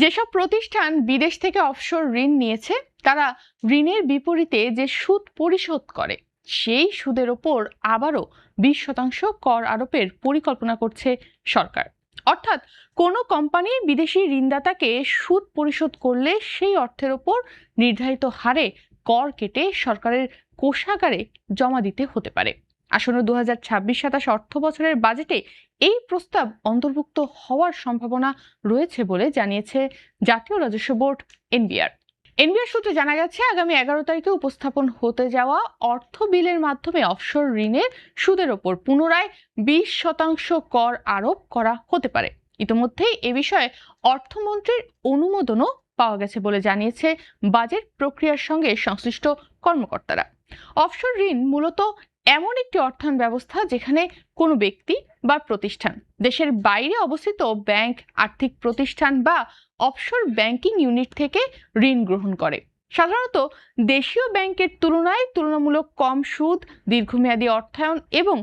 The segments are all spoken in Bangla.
যেসব প্রতিষ্ঠান বিদেশ থেকে অফশোর ঋণ নিয়েছে তারা ঋণের বিপরীতে যে সুদ পরিশোধ করে সেই সুদের ওপর আবারও 20% কর আরোপের পরিকল্পনা করছে সরকার। অর্থাৎ কোনো কোম্পানি বিদেশি ঋণদাতাকে সুদ পরিশোধ করলে সেই অর্থের ওপর নির্ধারিত হারে কর কেটে সরকারের কোষাগারে জমা দিতে হতে পারে। আসন্ন 2026-27 অর্থ বছরের বাজেটে এই প্রস্তাব অন্তর্ভুক্ত হওয়ার সম্ভাবনা রয়েছে বলে জানিয়েছে জাতীয় রাজস্ব বোর্ড এনবিআর সূত্রে জানা গেছে, আগামী 11 তারিখে উপস্থাপন হতে যাওয়া অর্থ বিলের মাধ্যমে অফশোর ঋণের সুদের ওপর পুনরায় 20% কর আরোপ করা হতে পারে। ইতিমধ্যেই এ বিষয়ে অর্থমন্ত্রীর অনুমোদনও পাওয়া গেছে বলে জানিয়েছে বাজেট প্রক্রিয়ার সঙ্গে সংশ্লিষ্ট কর্মকর্তারা। অফশোর ঋণ মূলত এমন একটি অর্থায়ন ব্যবস্থা যেখানে কোনো ব্যক্তি বা প্রতিষ্ঠান দেশের বাইরে অবস্থিত ব্যাংক, আর্থিক প্রতিষ্ঠান বা অফশোর ব্যাংকিং ইউনিট থেকে ঋণ গ্রহণ করে। সাধারণত দেশীয় ব্যাংকের তুলনায় তুলনামূলক কম সুদ, দীর্ঘমেয়াদী অর্থায়ন এবং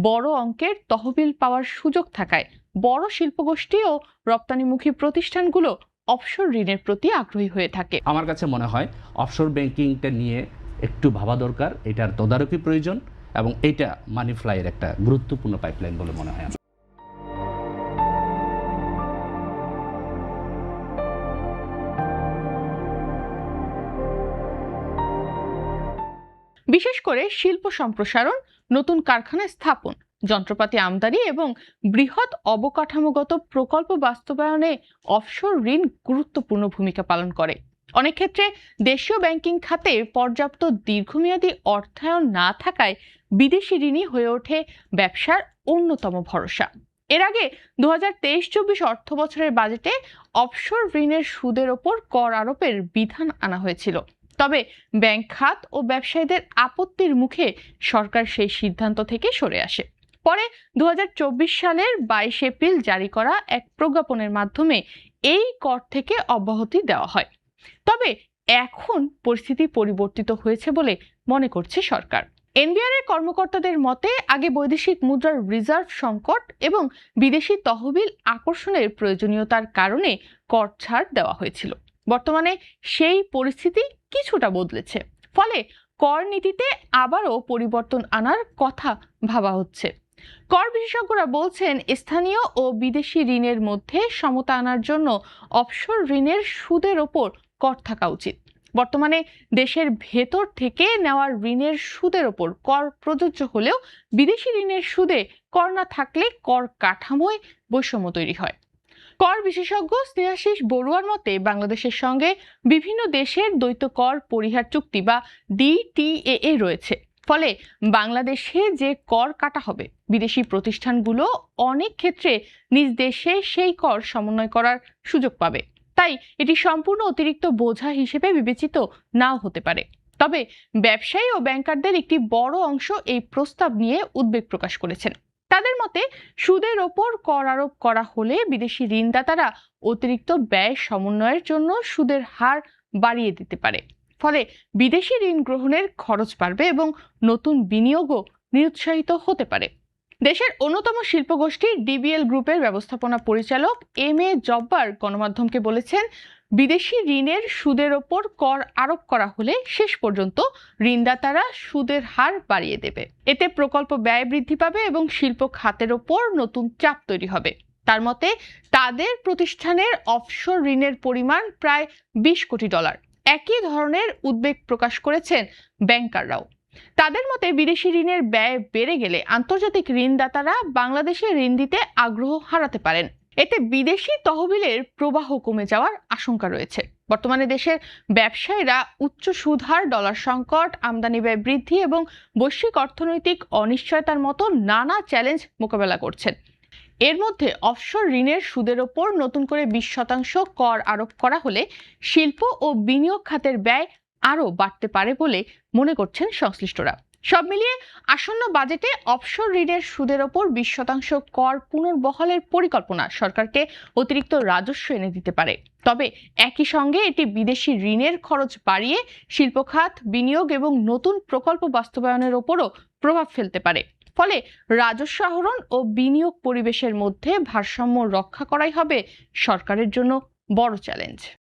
বড় অঙ্কের তহবিল পাওয়ার সুযোগ থাকায় বড় শিল্পগোষ্ঠী ও রপ্তানিমুখী প্রতিষ্ঠানগুলো অফশোর ঋণের প্রতি আগ্রহী হয়ে থাকে। আমার কাছে মনে হয় অফশোর ব্যাংকিংটা নিয়ে একটু ভাবা দরকার, এটার তদারকি প্রয়োজন এবং এটা মানি ফ্লাইয়ের একটা গুরুত্বপূর্ণ পাইপলাইন বলে মনে হয়। বিশেষ করে শিল্প সম্প্রসারণ, নতুন কারখানা স্থাপন, যন্ত্রপাতি আমদানি এবং বৃহৎ অবকাঠামোগত প্রকল্প বাস্তবায়নে অফশোর ঋণ গুরুত্বপূর্ণ ভূমিকা পালন করে। অনেক ক্ষেত্রে দেশীয় ব্যাংকিং খাতে পর্যাপ্ত দীর্ঘমেয়াদী অর্থায়ন না থাকায় বিদেশি ঋণই হয়ে ওঠে ব্যবসার অন্যতম ভরসা। এর আগে 2023-24 অর্থ বছরের বাজেটে অফশোর ঋণের সুদের ওপর কর আরোপের বিধান আনা হয়েছিল। তবে ব্যাংক খাত ও ব্যবসায়ীদের আপত্তির মুখে সরকার সেই সিদ্ধান্ত থেকে সরে আসে। পরে 2024 সালের 22 এপ্রিল জারি করা এক প্রজ্ঞাপনের মাধ্যমে এই কর থেকে অব্যাহতি দেওয়া হয়। তবে এখন পরিস্থিতি পরিবর্তিত হয়েছে বলে মনে করছে সরকার। এনবিআর এর কর্মকর্তাদের মতে আগে বৈদেশিক মুদ্রার রিজার্ভ সংকট এবং বিদেশি তহবিল আকর্ষণের প্রয়োজনীয়তার কারণে কর ছাড় দেওয়া হয়েছিল। বর্তমানে সেই পরিস্থিতি কিছুটা বদলেছে, ফলে কর নীতিতে আবারও পরিবর্তন আনার কথা ভাবা হচ্ছে। কর বিশেষজ্ঞরা বলছেন, স্থানীয় ও বিদেশি ঋণের মধ্যে সমতা আনার জন্য অফশোর ঋণের সুদের ওপর কর থাকা উচিত। বর্তমানে দেশের ভেতর থেকে নেওয়া ঋণের সুদের ওপর কর প্রযোজ্য হলেও বিদেশি ঋণের সুদে কর না থাকলে কর কাঠামোয় বৈষম্য তৈরি হয়। কর বিশেষজ্ঞ স্নেহাশিস বড়ুয়ার মতে, বাংলাদেশের সঙ্গে বিভিন্ন দেশের দ্বৈত কর পরিহার চুক্তি বা DTAA রয়েছে। ফলে বাংলাদেশে যে কর কাটা হবে, বিদেশি প্রতিষ্ঠানগুলো অনেক ক্ষেত্রে নিজ দেশে সেই কর সমন্বয় করার সুযোগ পাবে। তাই এটি সম্পূর্ণ অতিরিক্ত বোঝা হিসেবে বিবেচিত নাও হতে পারে। তবে ব্যবসায়ী ও ব্যাংকারদের একটি বড় অংশ এই প্রস্তাব নিয়ে উদ্বেগ প্রকাশ করেছেন। তাদের মতে, সুদের ওপর কর আরোপ করা হলে বিদেশি ঋণদাতারা অতিরিক্ত ব্যয় সমন্বয়ের জন্য সুদের হার বাড়িয়ে দিতে পারে। ফলে বিদেশি ঋণ গ্রহণের খরচ বাড়বে এবং নতুন বিনিয়োগও নিরুৎসাহিত হতে পারে। দেশের অন্যতম শিল্পগোষ্ঠী ডিবিএল গ্রুপের ব্যবস্থাপনা পরিচালক MA জব্বার গণমাধ্যমকে বলেছেন, বিদেশি ঋণের সুদের ওপর কর আরোপ করা হলে শেষ পর্যন্ত ঋণদাতারা সুদের হার বাড়িয়ে দেবে। এতে প্রকল্প ব্যয় বৃদ্ধি পাবে এবং শিল্প খাতের ওপর নতুন চাপ তৈরি হবে। তার মতে, তাদের প্রতিষ্ঠানের অফশোর ঋণের পরিমাণ প্রায় $20 কোটি। একই ধরনের উদ্বেগ প্রকাশ করেছেন ব্যাংকাররাও। তাদের মতে, বিদেশি ঋণের ব্যয় বেড়ে গেলে আন্তর্জাতিক ঋণদাতারা বাংলাদেশে ঋণ দিতে আগ্রহ হারাতে পারেন। এতে বিদেশি তহবিলের প্রবাহ কমে যাওয়ার আশঙ্কা রয়েছে। বর্তমানে দেশের ব্যবসায়ীরা উচ্চ সুদহার, ডলার সংকট, আমদানি ব্যয় বৃদ্ধি এবং বৈশ্বিক অর্থনৈতিক অনিশ্চয়তার মতো নানা চ্যালেঞ্জ মোকাবেলা করছেন। এর মধ্যে অফশোর ঋণের সুদের ওপর নতুন করে 20% কর আরোপ করা হলে শিল্প ও বিনিয়োগ খাতের ব্যয় আরও বাড়তে পারে বলে মনে করছেন সংশ্লিষ্টরা। সব মিলিয়ে আসন্ন বাজেটে অফশোর ঋণের সুদের ওপর 20% কর পুনর্বহালের পরিকল্পনা সরকারকে অতিরিক্ত রাজস্ব এনে দিতে পারে। তবে একই সঙ্গে এটি বিদেশি ঋণের খরচ বাড়িয়ে শিল্প খাত, বিনিয়োগ এবং নতুন প্রকল্প বাস্তবায়নের ওপরও প্রভাব ফেলতে পারে। ফলে রাজস্ব আহরণ ও বিনিয়োগ পরিবেশের মধ্যে ভারসাম্য রক্ষা করাই হবে সরকারের জন্য বড় চ্যালেঞ্জ।